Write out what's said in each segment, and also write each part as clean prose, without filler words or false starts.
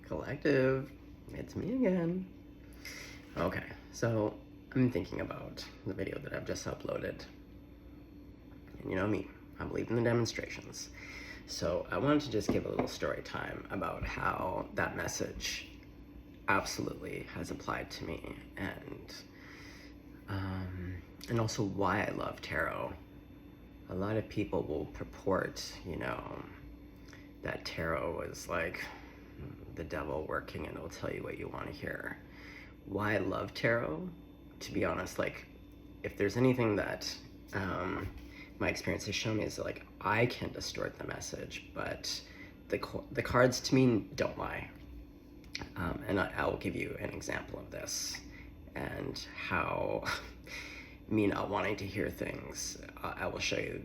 Collective, it's me again. Okay, so I'm thinking about the video that I've just uploaded. And you know me, I believe in the demonstrations. So I wanted to just give a little story time about how that message absolutely has applied to me, and also why I love tarot. A lot of people will purport, that tarot is like the devil working and it'll tell you what you want to hear. Why I love tarot, to be honest, like, if there's anything that my experience has shown me is like I can distort the message, but the cards to me don't lie. And I will give you an example of this and how me not wanting to hear things, I will show you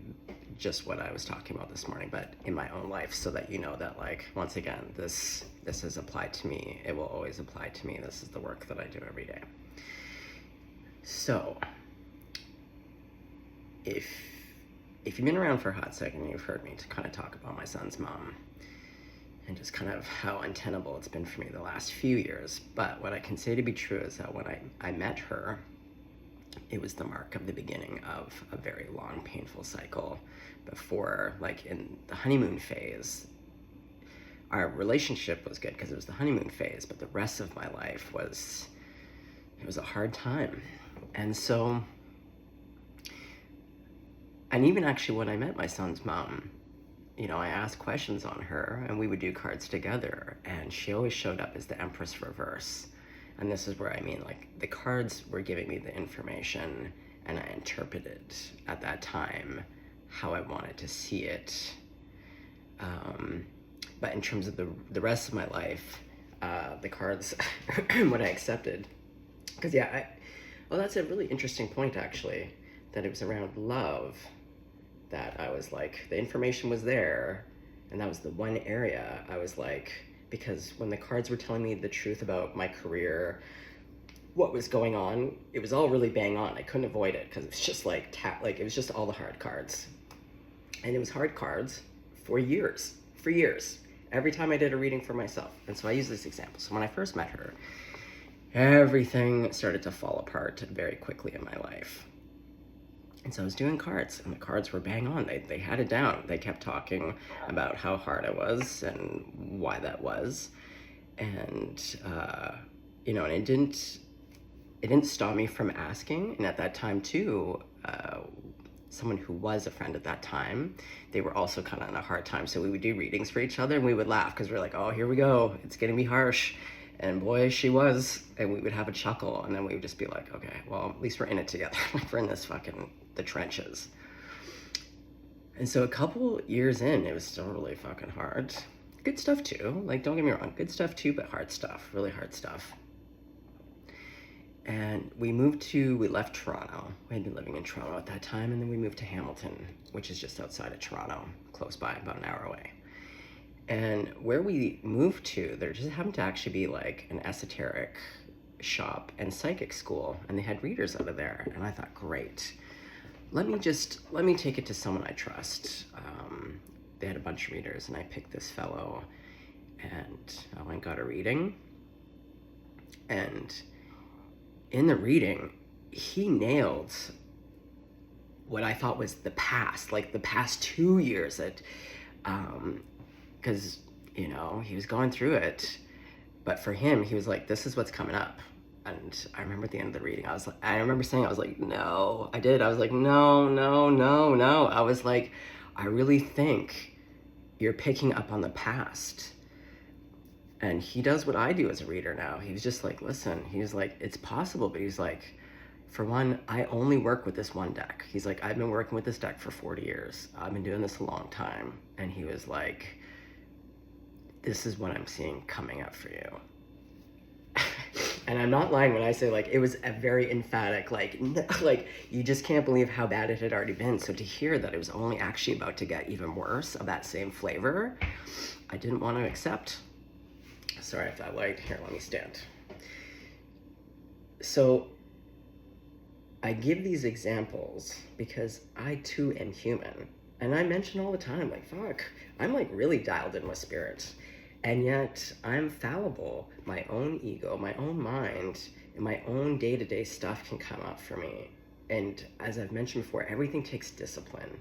just what I was talking about this morning, but in my own life, so that you know that, like, once again, this has applied to me. It will always apply to me. This is the work that I do every day. So if you've been around for a hot second, you've heard me to kind of talk about my son's mom and just kind of how untenable it's been for me the last few years. But what I can say to be true is that when I met her, it was the mark of the beginning of a very long, painful cycle. Before, like in the honeymoon phase, our relationship was good because it was the honeymoon phase, but the rest of my life was a hard time. And so, and even actually when I met my son's mom, I asked questions on her and we would do cards together, and she always showed up as the Empress reverse. And this is where I mean, like, the cards were giving me the information and I interpreted at that time how I wanted to see it. But in terms of the rest of my life, the cards, what I accepted, because that's a really interesting point actually, that it was around love that I was like, the information was there, and that was the one area I was like, because when the cards were telling me the truth about my career, what was going on, it was all really bang on. I couldn't avoid it because it was just like it was just all the hard cards, and it was hard cards for years. Every time I did a reading for myself. And so I use this example. So when I first met her, everything started to fall apart very quickly in my life. And so I was doing cards, and the cards were bang on. They had it down. They kept talking about how hard I was and why that was. And, and it didn't stop me from asking. And at that time too, someone who was a friend at that time, they were also kind of in a hard time. So we would do readings for each other and we would laugh because we were like, oh, here we go. It's going to be harsh. And boy, she was. And we would have a chuckle, and then we would just be like, okay, well, at least we're in it together. Like, we're in this the trenches. And so a couple years in, it was still really fucking hard. Good stuff too. Like, don't get me wrong, good stuff too, but hard stuff, really hard stuff. And we left Toronto. We had been living in Toronto at that time, and then we moved to Hamilton, which is just outside of Toronto, close by, about an hour away. And where we moved to, there just happened to actually be like an esoteric shop and psychic school, and they had readers out of there. And I thought, great, let me take it to someone I trust. They had a bunch of readers, and I picked this fellow, and I went and got a reading. And in the reading, he nailed what I thought was the past, like the past 2 years that, because, he was going through it, but for him, he was like, this is what's coming up. And I remember at the end of the reading, I was like, no. I was like, no. I was like, I really think you're picking up on the past. And he does what I do as a reader now. He was just like, listen, he was like, it's possible, but he's like, for one, I only work with this one deck. He's like, I've been working with this deck for 40 years. I've been doing this a long time. And he was like, this is what I'm seeing coming up for you. And I'm not lying when I say, like, it was a very emphatic, like, you just can't believe how bad it had already been. So to hear that it was only actually about to get even worse of that same flavor, I didn't want to accept. Sorry if that light, here, let me stand. So I give these examples because I too am human. And I mention all the time, like, fuck, I'm like really dialed in with spirit. And yet I'm fallible. My own ego, my own mind, and my own day-to-day stuff can come up for me. And as I've mentioned before, everything takes discipline.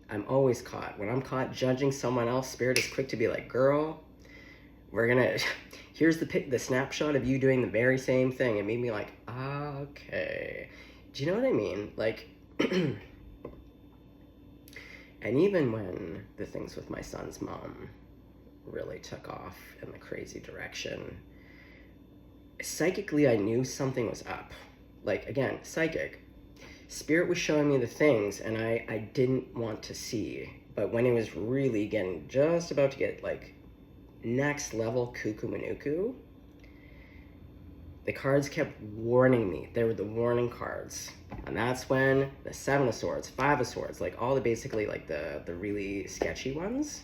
I'm always caught. When I'm caught judging someone else, Spirit is quick to be like, girl, we're gonna, here's the snapshot of you doing the very same thing. It made me like, okay. Do you know what I mean? Like, and even when the things with my son's mom really took off in the crazy direction, psychically I knew something was up. Like, again, psychic. Spirit was showing me the things and I didn't want to see. But when it was really getting just about to get like next level cuckoo manuku, the cards kept warning me. They were the warning cards. And that's when the 7 of Swords, 5 of Swords, like all the basically like the really sketchy ones.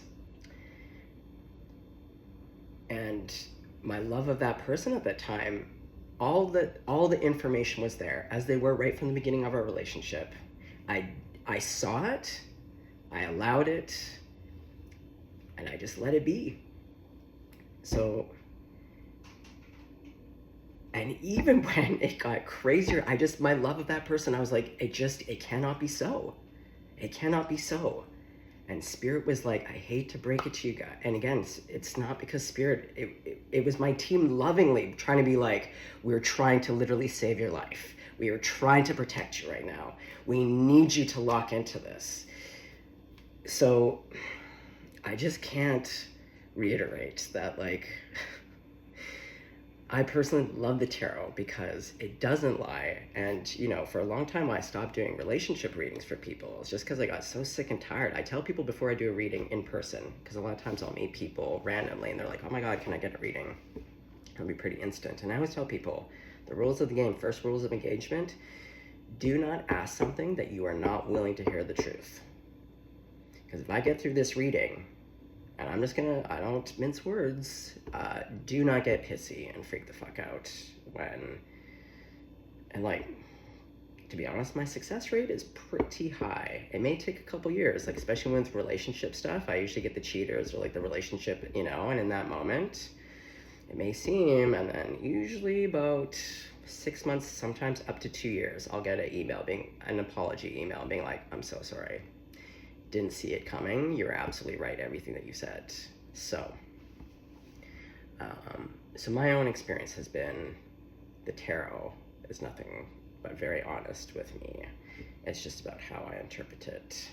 And my love of that person at that time, all the information was there, as they were right from the beginning of our relationship. I saw it, I allowed it, and I just let it be. So, and even when it got crazier, my love of that person, I was like, it cannot be so. It cannot be so. And Spirit was like, I hate to break it to you guys. And again, it's not because Spirit, it was my team lovingly trying to be like, we're trying to literally save your life. We are trying to protect you right now. We need you to lock into this. So I just can't reiterate that, like, I personally love the tarot because it doesn't lie. And, you know, for a long time, I stopped doing relationship readings for people. It's just because I got so sick and tired. I tell people before I do a reading in person, because a lot of times I'll meet people randomly and they're like, oh my God, can I get a reading? It'll be pretty instant. And I always tell people, the rules of the game, first rules of engagement, do not ask something that you are not willing to hear the truth. Because if I get through this reading, and I'm just gonna, I don't mince words, do not get pissy and freak the fuck out when, and like, to be honest, my success rate is pretty high. It may take a couple years, like especially with relationship stuff, I usually get the cheaters or like the relationship, you know, and in that moment, it may seem, and then usually about 6 months, sometimes up to 2 years, I'll get an apology email being like, I'm so sorry. Didn't see it coming. You're absolutely right, everything that you said. So my own experience has been the tarot is nothing but very honest with me. It's just about how I interpret it.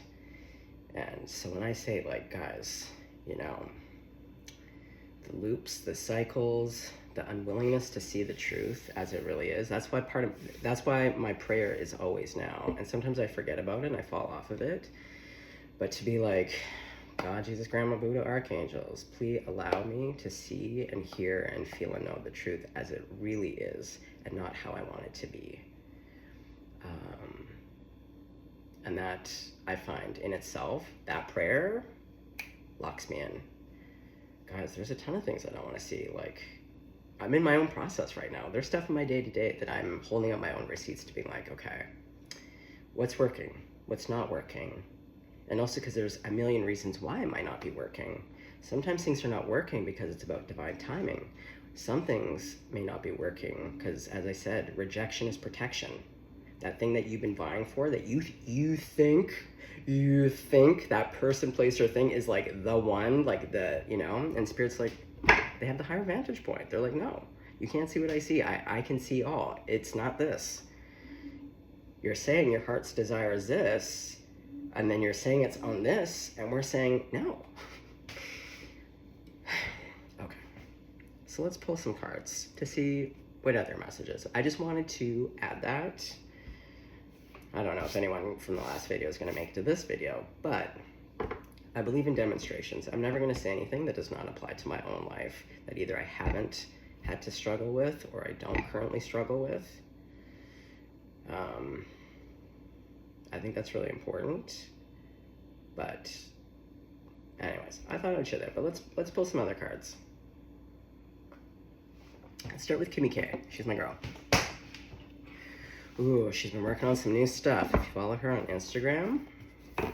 And so when I say, like, guys, you know, the loops, the cycles, the unwillingness to see the truth as it really is, that's why my prayer is always now. And sometimes I forget about it and I fall off of it. But to be like, God, Jesus, Grandma, Buddha, archangels, please allow me to see and hear and feel and know the truth as it really is and not how I want it to be. And that, I find in itself, that prayer locks me in. Guys, there's a ton of things that I want to see. Like, I'm in my own process right now. There's stuff in my day-to-day that I'm holding up my own receipts to being like, okay, what's working? What's not working? And also because there's a million reasons why it might not be working. Sometimes things are not working because it's about divine timing. Some things may not be working because, as I said, rejection is protection. That thing that you've been vying for, that you think that person, place, or thing is like the one, like the, you know, and Spirit's like, they have the higher vantage point. They're like, no, you can't see what I see. I can see all. It's not this. You're saying your heart's desire is this, and then you're saying it's on this, and we're saying no. Okay, so let's pull some cards to see what other messages. I just wanted to add that. I don't know if anyone from the last video is going to make it to this video, but I believe in demonstrations. I'm never going to say anything that does not apply to my own life, that either I haven't had to struggle with or I don't currently struggle with. I think that's really important. But anyways, I thought I'd share that, but let's pull some other cards. Let's start with Kimmy K. She's my girl. Ooh, she's been working on some new stuff. If you follow her on Instagram, I'm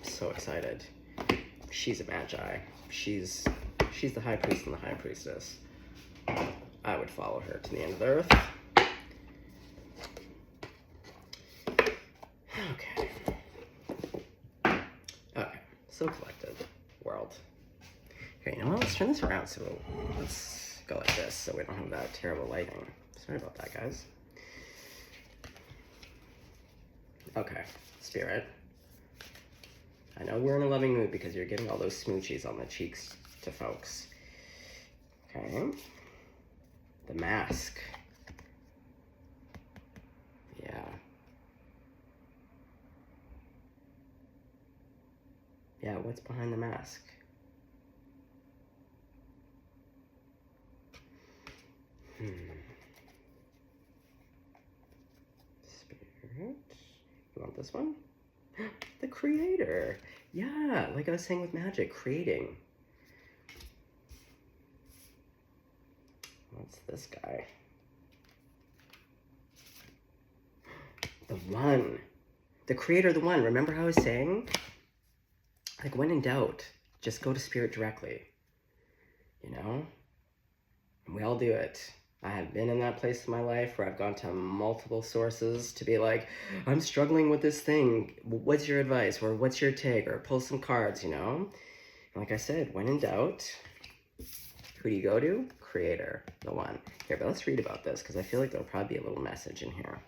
so excited. She's a magi. She's She's the high priest and the high priestess. I would follow her to the end of the earth. Okay. Okay. So collected. World. Okay, you know what? Let's turn this around. So let's go like this so we don't have that terrible lighting. Sorry about that, guys. Okay. Spirit. I know we're in a loving mood because you're giving all those smoochies on the cheeks to folks. Okay. The mask. Yeah. Yeah, what's behind the mask? Spirit. You want this one? The creator. Yeah, like I was saying with magic, creating. What's this guy? The one. The creator, the one. Remember how I was saying? Like, when in doubt, just go to spirit directly. You know? And we all do it. I have been in that place in my life where I've gone to multiple sources to be like, I'm struggling with this thing. What's your advice? Or what's your take? Or pull some cards, you know? And like I said, when in doubt, who do you go to? Creator, the one. Here, but let's read about this because I feel like there'll probably be a little message in here.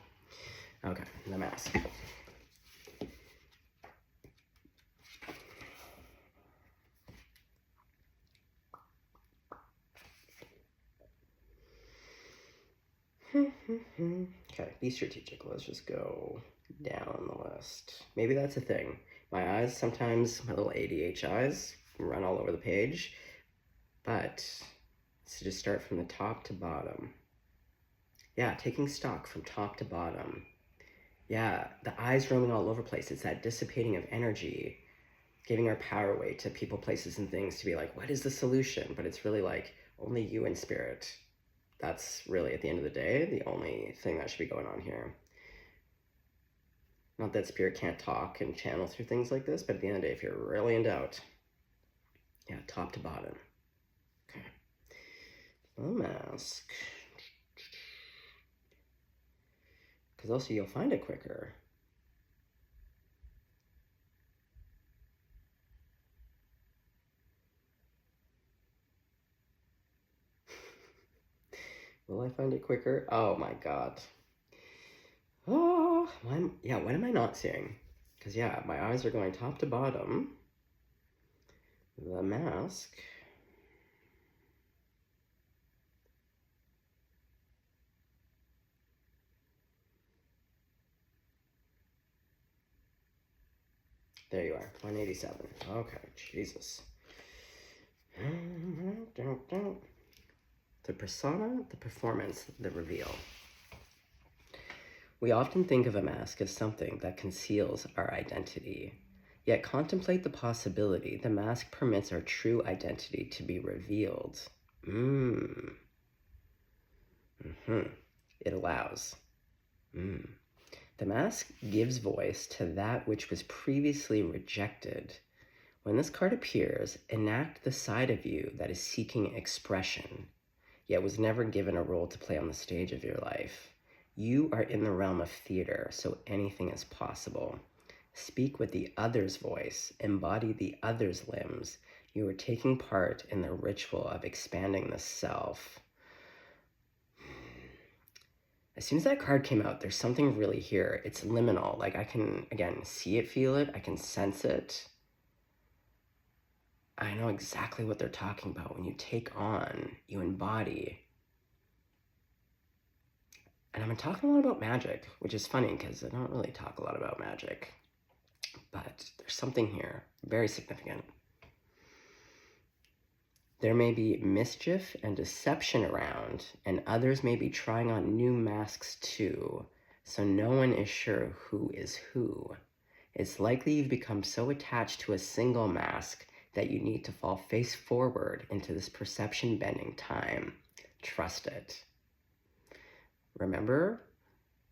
Okay, the mask. Okay, be strategic. Let's just go down the list. Maybe that's a thing. My eyes sometimes, my little ADH eyes, run all over the page. But let's just start from the top to bottom. Yeah, taking stock from top to bottom. Yeah, the eyes roaming all over the place. It's that dissipating of energy, giving our power away to people, places, and things to be like, what is the solution? But it's really like, only you and spirit. That's really, at the end of the day, the only thing that should be going on here. Not that spirit can't talk and channel through things like this, but at the end of the day, if you're really in doubt, yeah, top to bottom. Okay. The mask. Because also you'll find it quicker. Will I find it quicker? Oh my god. Oh, yeah, what am I not seeing? Because yeah, my eyes are going top to bottom. The mask. There you are, 187. Okay, Jesus. The persona, the performance, the reveal. We often think of a mask as something that conceals our identity. Yet contemplate the possibility the mask permits our true identity to be revealed. It allows. The mask gives voice to that which was previously rejected. When this card appears, enact the side of you that is seeking expression, yet was never given a role to play on the stage of your life. You are in the realm of theater, so anything is possible. Speak with the other's voice, embody the other's limbs. You are taking part in the ritual of expanding the self. As soon as that card came out, there's something really here. It's liminal. Like I can, again, see it, feel it. I can sense it. I know exactly what they're talking about. When you take on, you embody. And I've been talking a lot about magic, which is funny because I don't really talk a lot about magic. But there's something here, very significant. There may be mischief and deception around, and others may be trying on new masks too, so no one is sure who is who. It's likely you've become so attached to a single mask that you need to fall face forward into this perception-bending time. Trust it. Remember,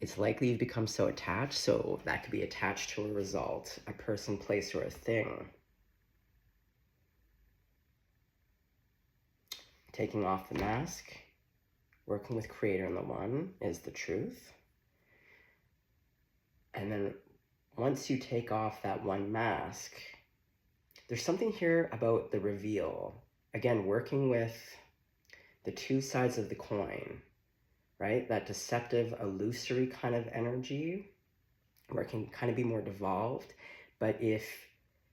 it's likely you've become so attached, so that could be attached to a result, a person, place, or a thing. taking off the mask, working with Creator in the One is the truth. And then once you take off that one mask, there's something here about the reveal. Again, working with the two sides of the coin, right? That deceptive, illusory kind of energy, where it can kind of be more devolved. But if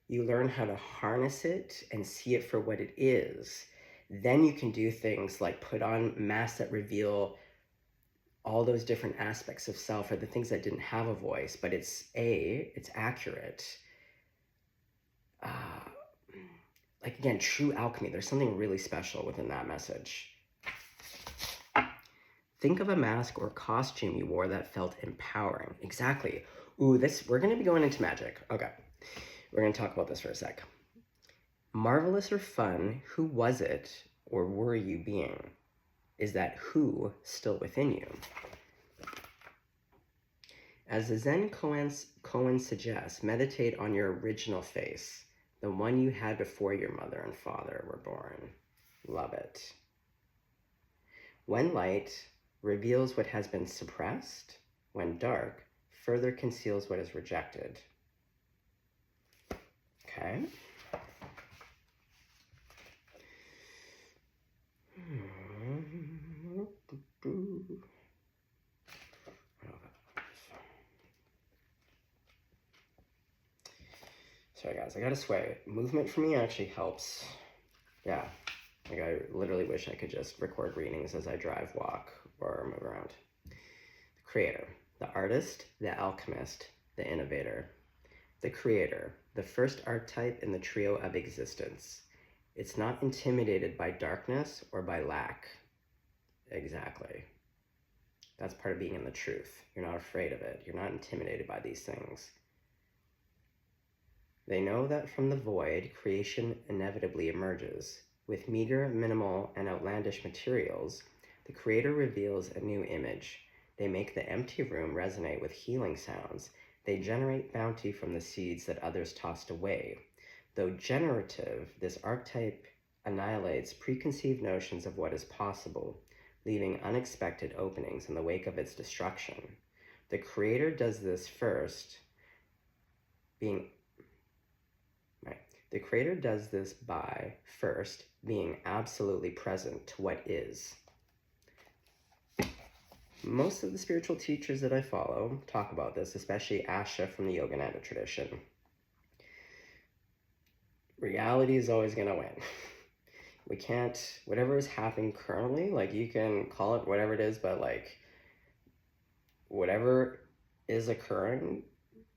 you learn how to harness it and see it for what it is, then you can do things like put on masks that reveal all those different aspects of self, or the things that didn't have a voice, but it's accurate. Like, again, true alchemy. There's something really special within that message. Think of a mask or costume you wore that felt empowering. Exactly. Ooh, we're going to be going into magic. Okay. We're going to talk about this for a sec. Marvelous or fun, who was it or were you being? Is that who still within you? As the Zen koan suggests, meditate on your original face, the one you had before your mother and father were born. Love it. When light reveals what has been suppressed, when dark further conceals what is rejected. Okay. Sorry guys, I gotta sway. Movement for me actually helps. Yeah, like I literally wish I could just record readings as I drive, walk, or move around. The creator, the artist, the alchemist, the innovator. The creator, the first archetype in the trio of existence. It's not intimidated by darkness or by lack. Exactly. That's part of being in the truth. You're not afraid of it. You're not intimidated by these things. They know that from the void, creation inevitably emerges. With meager, minimal, and outlandish materials, the creator reveals a new image. They make the empty room resonate with healing sounds. They generate bounty from the seeds that others tossed away. Though generative, this archetype annihilates preconceived notions of what is possible, leaving unexpected openings in the wake of its destruction. The creator does this first, The creator does this by, first, being absolutely present to what is. Most of the spiritual teachers that I follow talk about this, especially Asha from the Yogananda tradition. Reality is always going to win. We can't, whatever is happening currently, like you can call it whatever it is, but like whatever is occurring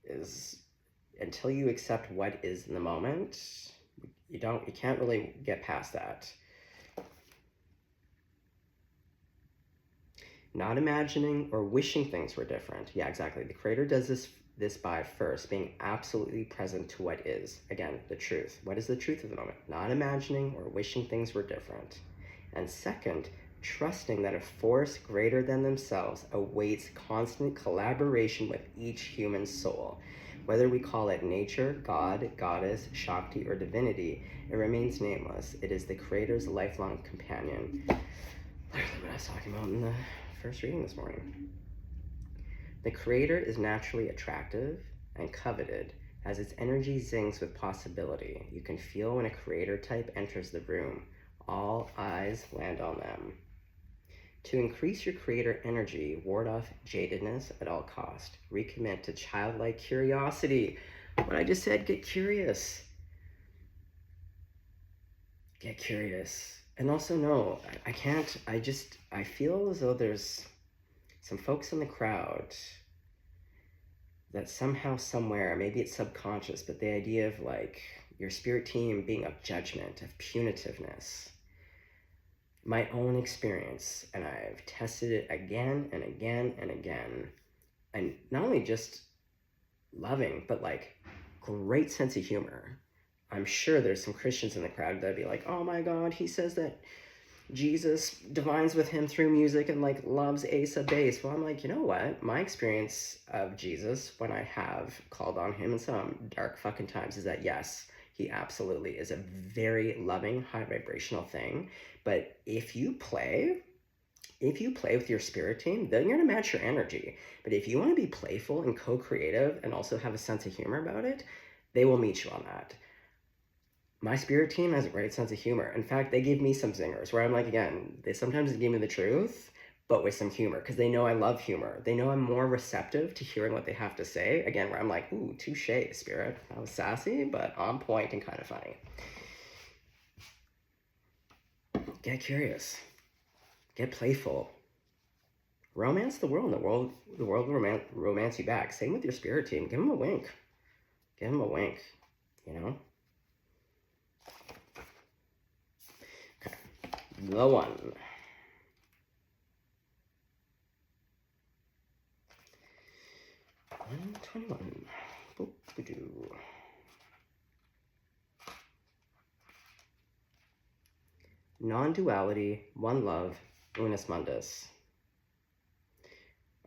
is, until you accept what is in the moment, you can't really get past that. Not imagining or wishing things were different. Yeah, exactly. The creator does this by first being absolutely present to what is. Again, the truth. What is the truth of the moment? Not imagining or wishing things were different. And second, trusting that a force greater than themselves awaits constant collaboration with each human soul. Whether we call it nature, God, goddess, Shakti, or divinity, it remains nameless. It is the creator's lifelong companion. Literally what I was talking about in the first reading this morning. The creator is naturally attractive and coveted as its energy zings with possibility. You can feel when a creator type enters the room. All eyes land on them. To increase your creator energy, ward off jadedness at all cost. Recommit to childlike curiosity. What I just said, get curious. Get curious. And also, no, I feel as though there's some folks in the crowd that somehow, somewhere, maybe it's subconscious, but the idea of like your spirit team being of judgment, of punitiveness. My own experience, and I've tested it again and again and again, and not only just loving, but like great sense of humor. I'm sure there's some Christians in the crowd that'd be like, oh my God, he says that Jesus divines with him through music and like loves Asa bass. Well, I'm like, you know what? My experience of Jesus when I have called on him in some dark fucking times is that yes, He absolutely is a very loving, high vibrational thing. But if you play with your spirit team, they're going to match your energy. But if you want to be playful and co-creative and also have a sense of humor about it, they will meet you on that. My spirit team has a great sense of humor. In fact, they give me some zingers where I'm like, again, they sometimes give me the truth, but with some humor, because they know I love humor. They know I'm more receptive to hearing what they have to say. Again, where I'm like, ooh, touche, spirit. That was sassy, but on point and kind of funny. Get curious. Get playful. Romance the world. The world will romance you back. Same with your spirit team. Give them a wink. Give them a wink, you know? Okay. The one. Non-duality, one love, unus mundus.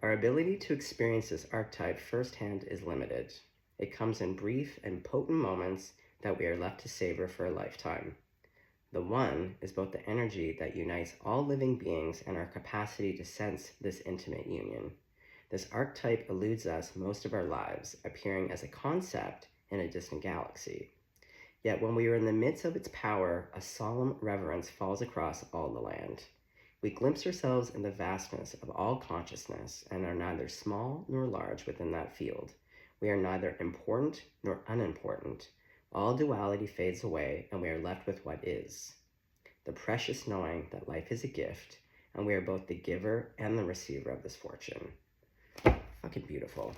Our ability to experience this archetype firsthand is limited. It comes in brief and potent moments that we are left to savor for a lifetime. The one is both the energy that unites all living beings and our capacity to sense this intimate union. This archetype eludes us most of our lives, appearing as a concept in a distant galaxy. Yet when we are in the midst of its power, a solemn reverence falls across all the land. We glimpse ourselves in the vastness of all consciousness and are neither small nor large within that field. We are neither important nor unimportant. All duality fades away and we are left with what is. The precious knowing that life is a gift and we are both the giver and the receiver of this fortune. Fucking beautiful.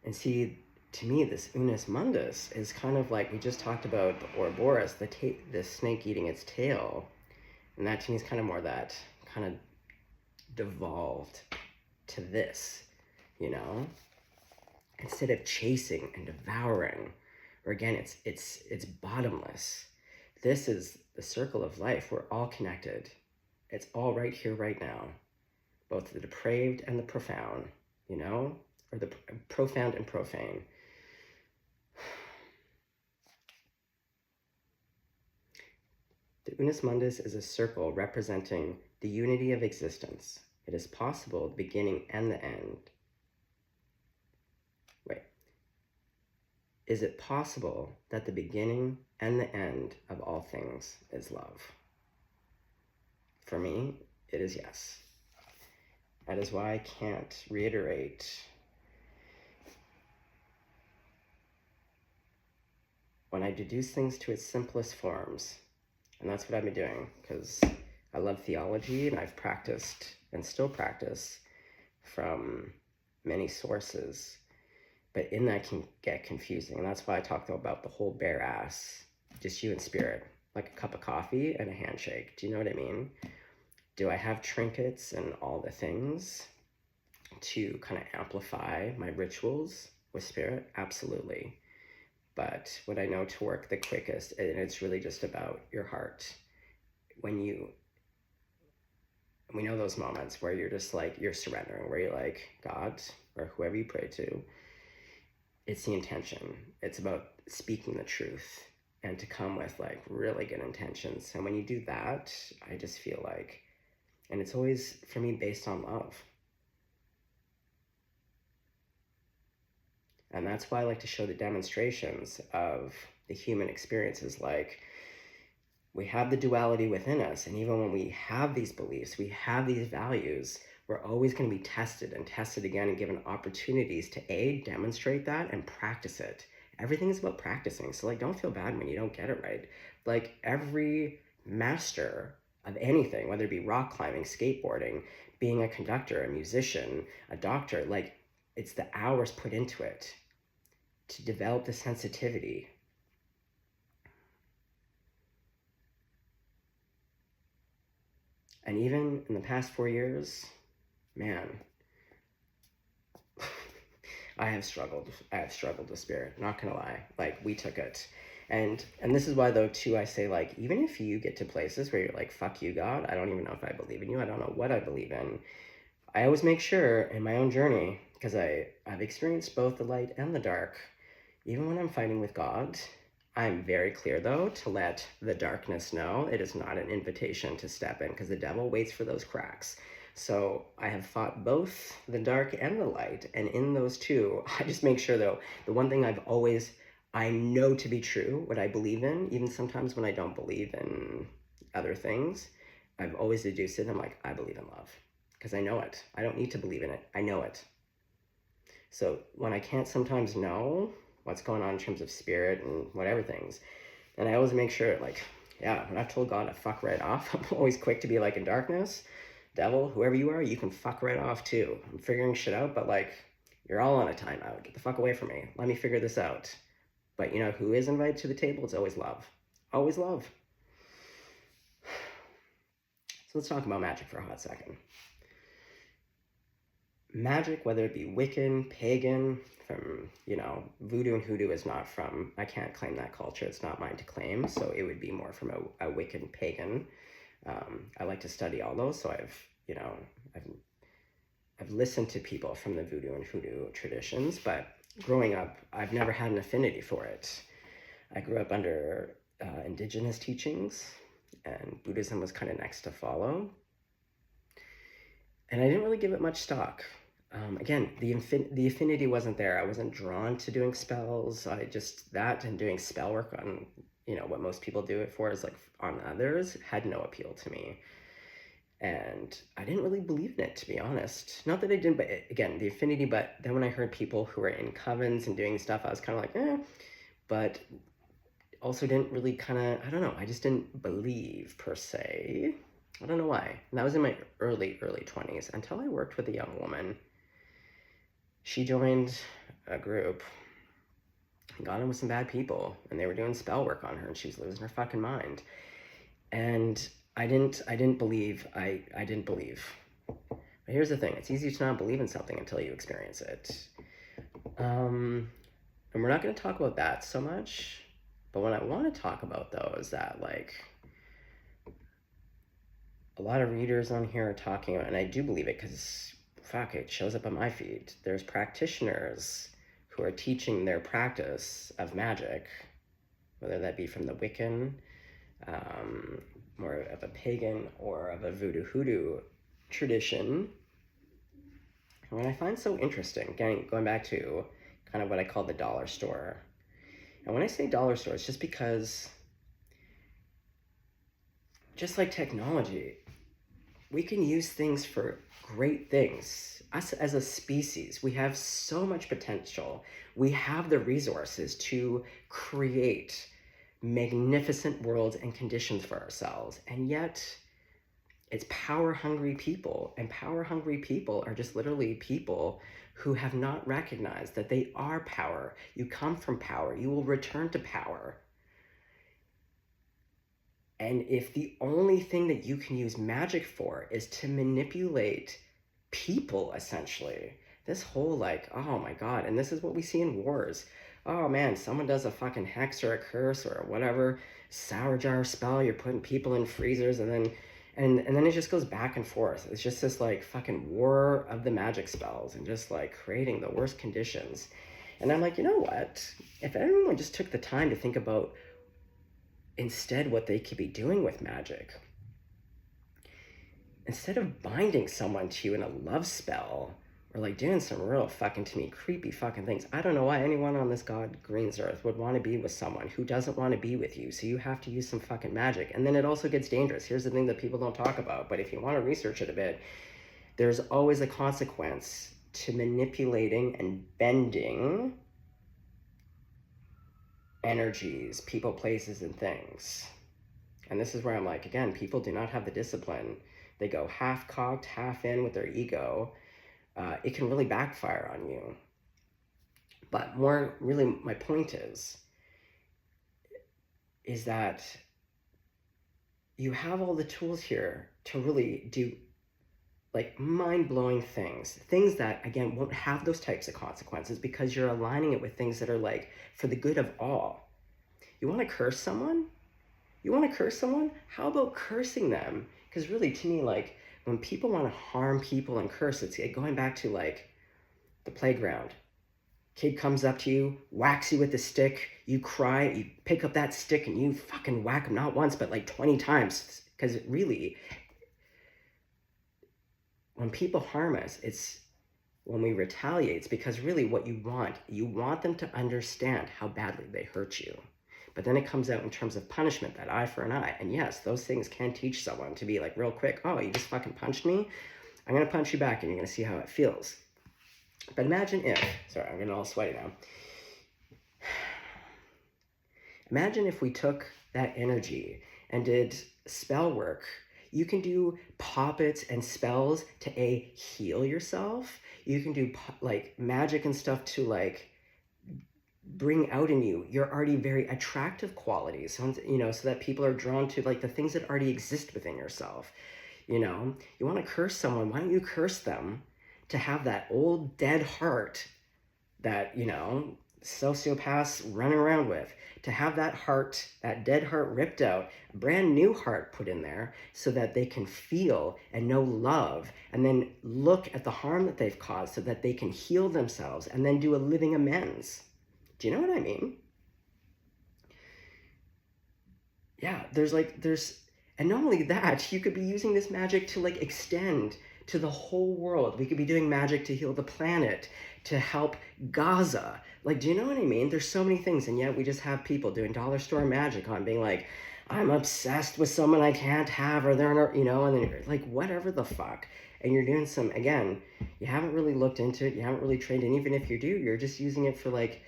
And see, to me, this unus mundus is kind of like we just talked about the Ouroboros, the snake eating its tail. And that to me is kind of more that kind of devolved to this, you know? Instead of chasing and devouring, or again, it's bottomless. This is the circle of life. We're all connected. It's all right here, right now. Both the depraved and the profound, you know? Or the profound and profane. The unus mundus is a circle representing the unity of existence. It is possible, the beginning and the end. Wait. Is it possible that the beginning and the end of all things is love? For me, it is yes. That is why I can't reiterate when I deduce things to its simplest forms. And that's what I've been doing, because I love theology and I've practiced and still practice from many sources. But in that can get confusing. And that's why I talked about the whole bare ass, just you and spirit, like a cup of coffee and a handshake. Do you know what I mean? Do I have trinkets and all the things to kind of amplify my rituals with spirit? Absolutely. But what I know to work the quickest, and it's really just about your heart. We know those moments where you're just like, you're surrendering, where you're like, God, or whoever you pray to, it's the intention. It's about speaking the truth and to come with like really good intentions. And when you do that, I just feel like, and it's always, for me, based on love. And that's why I like to show the demonstrations of the human experiences. Like, we have the duality within us. And even when we have these beliefs, we have these values, we're always going to be tested and tested again and given opportunities to demonstrate that and practice it. Everything is about practicing. So like, don't feel bad when you don't get it right. Like every master of anything, whether it be rock climbing, skateboarding, being a conductor, a musician, a doctor, like it's the hours put into it to develop the sensitivity. And even in the past 4 years, man, I have struggled with spirit, not gonna lie. Like, we took it. And this is why, though, too, I say, like, even if you get to places where you're like, fuck you, God, I don't even know if I believe in you, I don't know what I believe in, I always make sure in my own journey, because I've experienced both the light and the dark, Even when I'm fighting with God, I'm very clear, though, to let the darkness know it is not an invitation to step in, because the devil waits for those cracks. So I have fought both the dark and the light, and in those two, I just make sure, though, the one thing I know to be true, what I believe in, even sometimes when I don't believe in other things, I've always deduced it. I'm like, I believe in love, because I know it. I don't need to believe in it. I know it. So when I can't sometimes know what's going on in terms of spirit and whatever things, and I always make sure, like, yeah, when I've told God to fuck right off, I'm always quick to be like, in darkness, devil, whoever you are, you can fuck right off too. I'm figuring shit out, but like, you're all on a timeout. Get the fuck away from me. Let me figure this out. But you know who is invited to the table? It's always love. Always love. So let's talk about magic for a hot second. Magic, whether it be Wiccan, pagan, from, voodoo and hoodoo is not from, I can't claim that culture. It's not mine to claim. So it would be more from a Wiccan pagan. I like to study all those. So I've listened to people from the voodoo and hoodoo traditions, but growing up, I've never had an affinity for it. I grew up under indigenous teachings, and Buddhism was kind of next to follow. And I didn't really give it much stock. Again, the affinity wasn't there. I wasn't drawn to doing spells. That and doing spell work on, what most people do it for is like on others, had no appeal to me. And I didn't really believe in it, to be honest. Not that I didn't, but again, the affinity, but then when I heard people who were in covens and doing stuff, I was kind of like, but also didn't really I don't know, I just didn't believe per se. I don't know why. And that was in my early 20s until I worked with a young woman. She joined a group and got in with some bad people, and they were doing spell work on her, and she was losing her fucking mind. And I didn't believe. I didn't believe. But here's the thing: it's easy to not believe in something until you experience it. And we're not going to talk about that so much. But what I want to talk about, though, is that, like, a lot of readers on here are talking about, and I do believe it because, fuck, it shows up on my feed. There's practitioners who are teaching their practice of magic, whether that be from the Wiccan, more of a pagan, or of a voodoo hoodoo tradition. And what I find so interesting, again, going back to kind of what I call the dollar store. And when I say dollar store, it's just because, just like technology, we can use things for great things. Us as a species, we have so much potential. We have the resources to create magnificent worlds and conditions for ourselves. And yet, it's power-hungry people. And power-hungry people are just literally people who have not recognized that they are power. You come from power. You will return to power. And if the only thing that you can use magic for is to manipulate people, essentially, this whole, like, oh my God, and this is what we see in wars. Oh man, someone does a fucking hex or a curse or whatever, sour jar spell, you're putting people in freezers, and then it just goes back and forth. It's just this like fucking war of the magic spells and just like creating the worst conditions. And I'm like, you know what? If everyone just took the time to think about instead what they could be doing with magic, instead of binding someone to you in a love spell or like doing some real fucking, to me, creepy fucking things. I don't know why anyone on this God Green's earth would want to be with someone who doesn't want to be with you. So you have to use some fucking magic. And then it also gets dangerous. Here's the thing that people don't talk about, but if you want to research it a bit, there's always a consequence to manipulating and bending energies, people, places, and things. And this is where I'm like, again, people do not have the discipline. They go half cocked, half in with their ego. It can really backfire on you. But more, really, my point is that you have all the tools here to really do like mind-blowing things that, again, won't have those types of consequences because you're aligning it with things that are like for the good of all. You want to curse someone? How about cursing them? Because really, to me, like, when people want to harm people and curse, it's going back to like the playground. Kid comes up to you, whacks you with the stick, you cry, you pick up that stick and you fucking whack him not once, but like 20 times. Because really, when people harm us, it's when we retaliate, it's because really what you want them to understand how badly they hurt you. But then it comes out in terms of punishment, that eye for an eye. And yes, those things can teach someone to be like real quick, oh, you just fucking punched me? I'm gonna punch you back and you're gonna see how it feels. But imagine if, sorry, I'm getting all sweaty now. Imagine if we took that energy and did spell work. You can do poppets and spells to heal yourself. You can do like magic and stuff to like bring out in you your already very attractive qualities, you know, so that people are drawn to like the things that already exist within yourself. You know, you want to curse someone, why don't you curse them to have that old dead heart that, you know, sociopaths running around with, to have that heart, that dead heart ripped out, a brand new heart put in there so that they can feel and know love, and then look at the harm that they've caused so that they can heal themselves and then do a living amends. Do you know what I mean? Yeah, and not only that, you could be using this magic to like extend to the whole world. We could be doing magic to heal the planet, to help Gaza. Like, do you know what I mean? There's so many things, and yet we just have people doing dollar store magic on being like, I'm obsessed with someone I can't have, or they're not, you know, and then you're like, whatever the fuck. And you're doing some, again, you haven't really looked into it, you haven't really trained, and even if you do, you're just using it for like,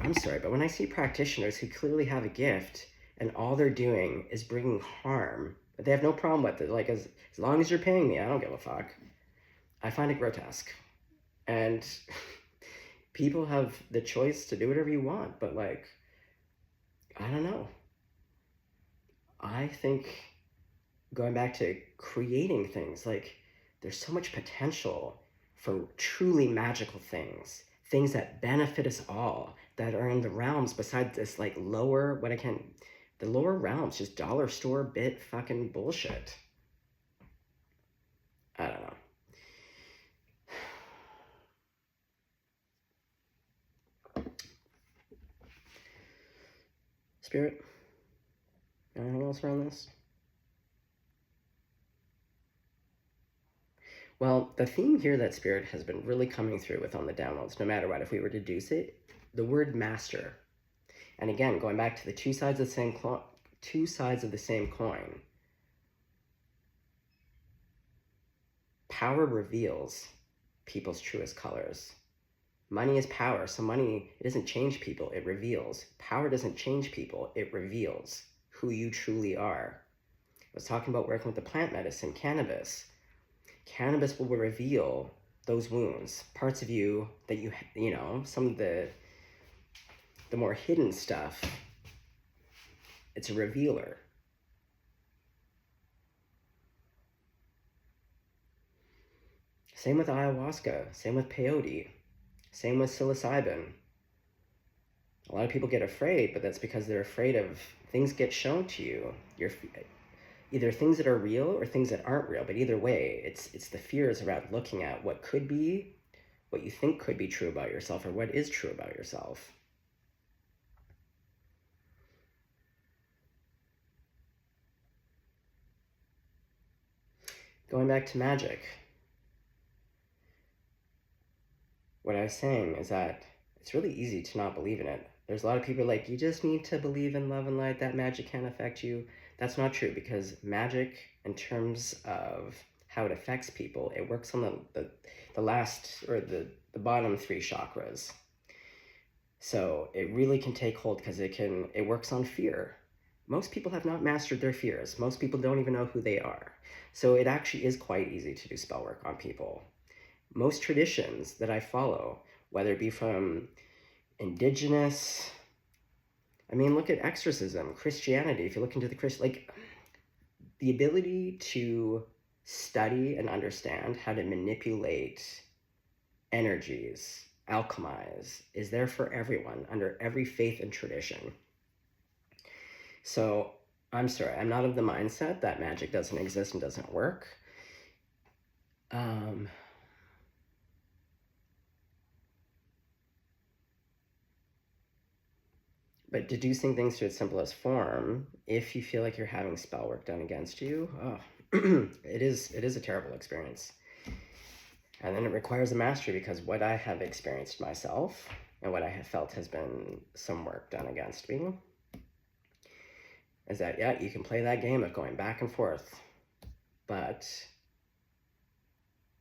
I'm sorry, but when I see practitioners who clearly have a gift and all they're doing is bringing harm, but they have no problem with it, like as long as you're paying me, I don't give a fuck. I find it grotesque. And people have the choice to do whatever you want, but like, I don't know. I think going back to creating things, like there's so much potential for truly magical things that benefit us all, that are in the realms besides this like lower, the lower realms, just dollar store bit fucking bullshit. I don't know. Spirit, anything else around this? Well, the theme here that Spirit has been really coming through with on the downloads, no matter what, if we were to deduce it, the word master. And again, going back to the two sides of the same coin. Power reveals people's truest colors. Money is power, so money, it doesn't change people, it reveals. Power doesn't change people, it reveals who you truly are. I was talking about working with the plant medicine, cannabis. Cannabis will reveal those wounds, parts of you that you know, some of the more hidden stuff. It's a revealer. Same with ayahuasca, same with peyote, same with psilocybin. A lot of people get afraid, but that's because they're afraid of things get shown to you. You're either things that are real or things that aren't real, but either way, it's the fears around looking at what could be, what you think could be true about yourself, or what is true about yourself. Going back to magic, what I was saying is that it's really easy to not believe in it. There's a lot of people like, you just need to believe in love and light, that magic can't affect you. That's not true, because magic, in terms of how it affects people, it works on the last, or the bottom three chakras. So it really can take hold because it works on fear. Most people have not mastered their fears. Most people don't even know who they are. So it actually is quite easy to do spell work on people. Most traditions that I follow, whether it be from indigenous, I mean, look at exorcism, Christianity. If you look into like the ability to study and understand how to manipulate energies, alchemize, is there for everyone under every faith and tradition. So I'm sorry, I'm not of the mindset that magic doesn't exist and doesn't work. But deducing things to its simplest form, if you feel like you're having spell work done against you, oh, it is a terrible experience. And then it requires a mastery, because what I have experienced myself and what I have felt has been some work done against me is that, yeah, you can play that game of going back and forth. But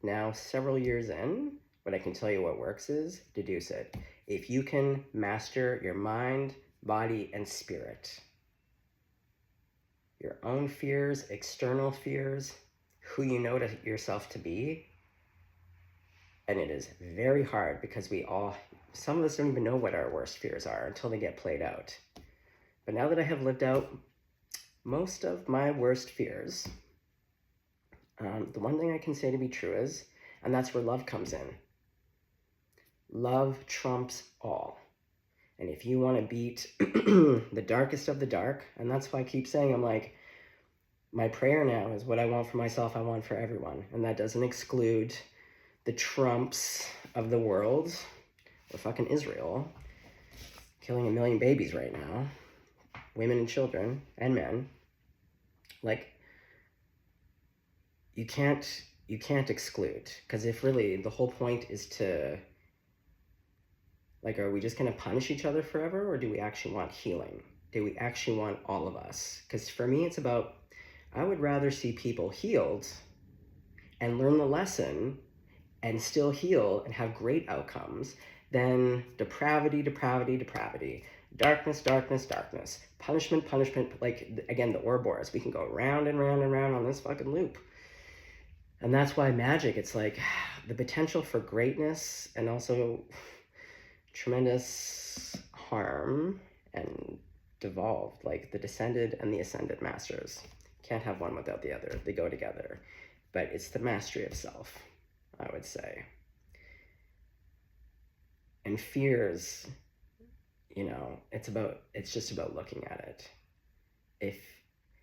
now, several years in, what I can tell you what works is deduce it. If you can master your mind, body, and spirit, your own fears, external fears, who you know yourself to be, and it is very hard because some of us don't even know what our worst fears are until they get played out. But now that I have lived out most of my worst fears, the one thing I can say to be true is, and that's where love comes in. Love trumps all. And if you want to beat the darkest of the dark, and that's why I keep saying, I'm like, my prayer now is what I want for myself, I want for everyone. And that doesn't exclude the Trumps of the world, or fucking Israel, killing 1 million babies right now, women and children and men. Like, you can't exclude, because if really the whole point is to, like, are we just going to punish each other forever, or do we actually want healing? Do we actually want all of us? Because for me, it's about, I would rather see people healed and learn the lesson and still heal and have great outcomes than depravity, darkness, punishment, like, again, the Ouroboros. We can go round and round and round on this fucking loop. And that's why magic, it's like the potential for greatness and also tremendous harm and devolved, like the descended and the ascended masters. Can't have one without the other. They go together. But it's the mastery of self, I would say. And fears, it's just about looking at it.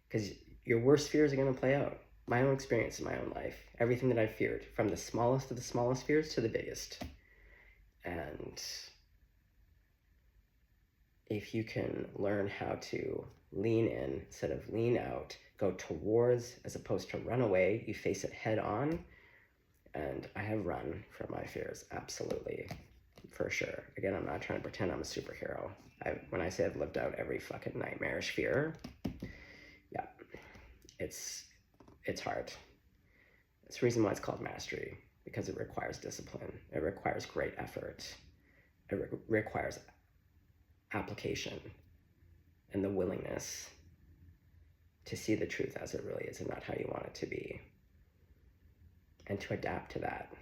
Because your worst fears are going to play out. My own experience in my own life, everything that I've feared, from the smallest of the smallest fears to the biggest. And if you can learn how to lean in instead of lean out, go towards as opposed to run away, you face it head on. And I have run from my fears, absolutely, for sure. Again, I'm not trying to pretend I'm a superhero. When I say I've lived out every fucking nightmarish fear, yeah, it's hard. It's the reason why it's called mastery, because it requires discipline. It requires great effort. It requires application and the willingness to see the truth as it really is and not how you want it to be, and to adapt to that.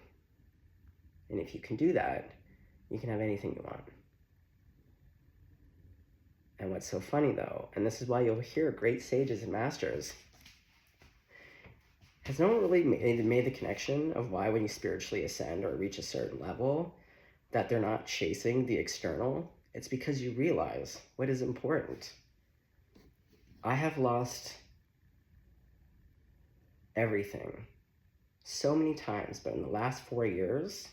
And if you can do that, you can have anything you want. And what's so funny though, and this is why you'll hear great sages and masters, has no one really made the connection of why when you spiritually ascend or reach a certain level that they're not chasing the external? It's because you realize what is important. I have lost everything so many times, but in the last 4 years,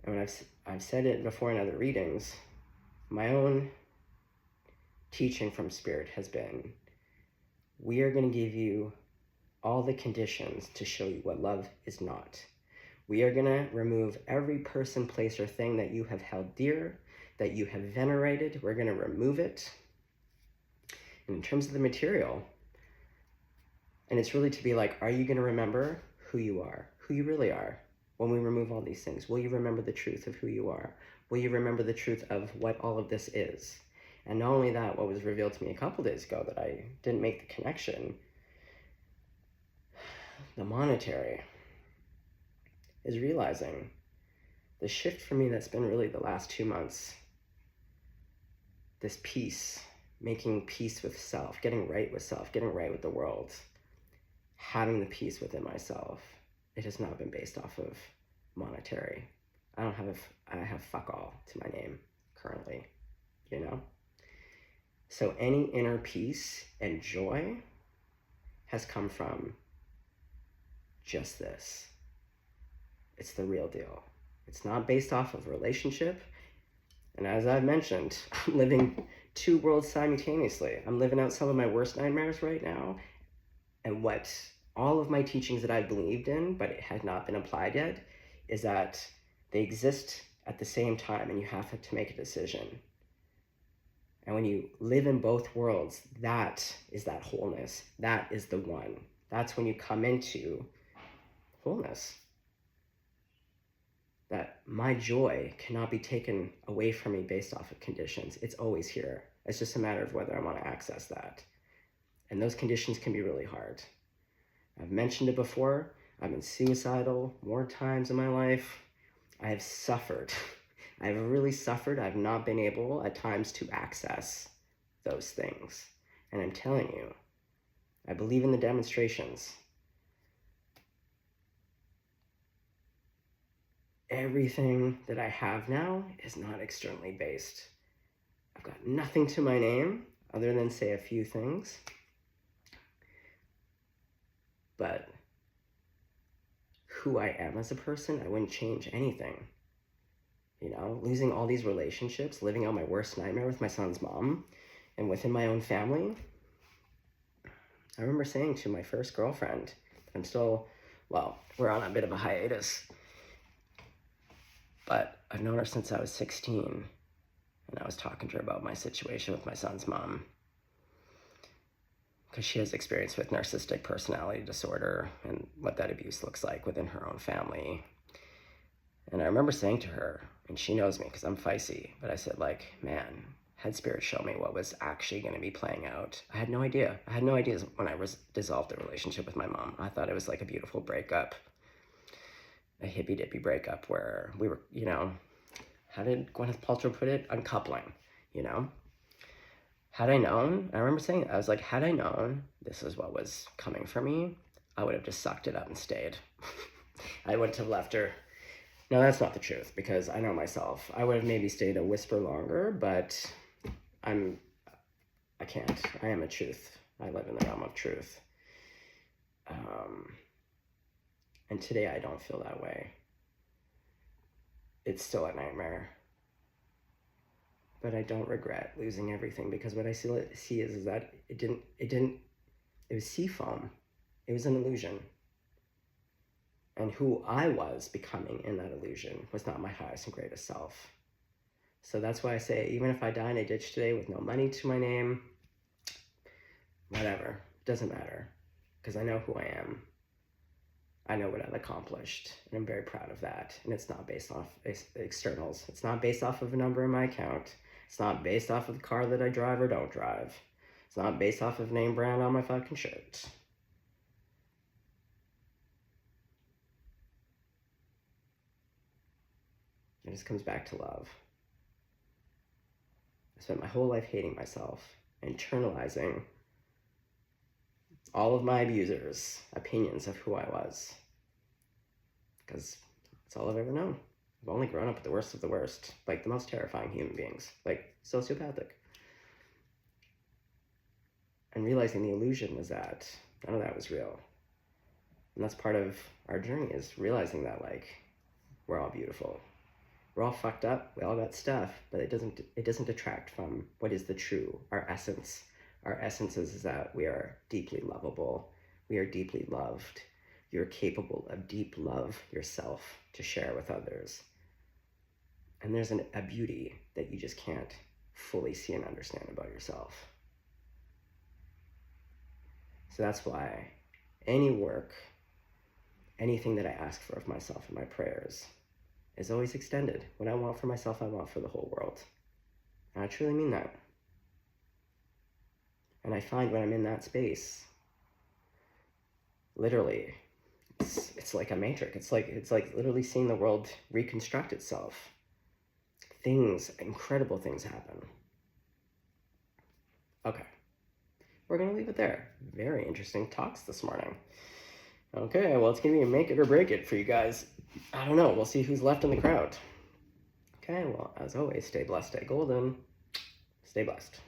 and when I've said it before in other readings, my own teaching from Spirit has been, we are going to give you all the conditions to show you what love is not. We are going to remove every person, place, or thing that you have held dear, that you have venerated. We're going to remove it. And in terms of the material, and it's really to be like, are you going to remember who you are, who you really are, when we remove all these things? Will you remember the truth of who you are? Will you remember the truth of what all of this is? And not only that, what was revealed to me a couple days ago that I didn't make the connection, the monetary, is realizing the shift for me that's been really the last 2 months, this peace, making peace with self, getting right with self, getting right with the world, having the peace within myself. It has not been based off of monetary. I have fuck all to my name currently, So any inner peace and joy has come from just this. It's the real deal. It's not based off of relationship. And as I've mentioned, I'm living two worlds simultaneously. I'm living out some of my worst nightmares right now, and what all of my teachings that I believed in, but it had not been applied yet, is that they exist at the same time, and you have to make a decision. And when you live in both worlds, that is that wholeness. That is the one. That's when you come into wholeness. That my joy cannot be taken away from me based off of conditions. It's always here. It's just a matter of whether I want to access that. And those conditions can be really hard. I've mentioned it before. I've been suicidal more times in my life. I have suffered. I've really suffered. I've not been able at times to access those things. And I'm telling you, I believe in the demonstrations. Everything that I have now is not externally based. I've got nothing to my name other than say a few things. But who I am as a person, I wouldn't change anything. You know, losing all these relationships, living out my worst nightmare with my son's mom and within my own family. I remember saying to my first girlfriend, I'm still, well, we're on a bit of a hiatus, but I've known her since I was 16, and I was talking to her about my situation with my son's mom, because she has experience with narcissistic personality disorder and what that abuse looks like within her own family. And I remember saying to her, and she knows me because I'm feisty, but I said, like, man, had Spirit show me what was actually going to be playing out. I had no idea. I had no idea when I dissolved the relationship with my mom. I thought it was like a beautiful breakup, a hippy-dippy breakup where we were, you know, how did Gwyneth Paltrow put it? Uncoupling, you know? Had I known, I remember saying, I was like, had I known this is what was coming for me, I would have just sucked it up and stayed. I wouldn't have left her. No, that's not the truth, because I know myself. I would have maybe stayed a whisper longer, but I can't. I am a truth. I live in the realm of truth. And today I don't feel that way. It's still a nightmare. But I don't regret losing everything, because what I see is that it was sea foam. It was an illusion. And who I was becoming in that illusion was not my highest and greatest self. So that's why I say, even if I die in a ditch today with no money to my name, whatever, it doesn't matter, because I know who I am. I know what I've accomplished, and I'm very proud of that. And it's not based off externals. It's not based off of a number in my account. It's not based off of the car that I drive or don't drive. It's not based off of name brand on my fucking shirt. It just comes back to love. I spent my whole life hating myself, internalizing all of my abusers' opinions of who I was, because that's all I've ever known. I've only grown up with the worst of the worst, like the most terrifying human beings, like sociopathic. And realizing the illusion was that none of that was real. And that's part of our journey, is realizing that, like, we're all beautiful. We're all fucked up, we all got stuff, but it doesn't detract from what is the true, our essence. Our essence is that we are deeply lovable. We are deeply loved. You're capable of deep love yourself to share with others. And there's a beauty that you just can't fully see and understand about yourself. So that's why any work, anything that I ask for of myself in my prayers, is always extended. What I want for myself, I want for the whole world. And I truly mean that. And I find when I'm in that space, literally, it's like a matrix. It's like literally seeing the world reconstruct itself. Incredible things happen. Okay, we're gonna leave it there. Very interesting talks this morning. Okay, well, it's gonna be a make it or break it for you guys. I don't know, we'll see who's left in the crowd. Okay, well, as always, stay blessed, stay golden, stay blessed.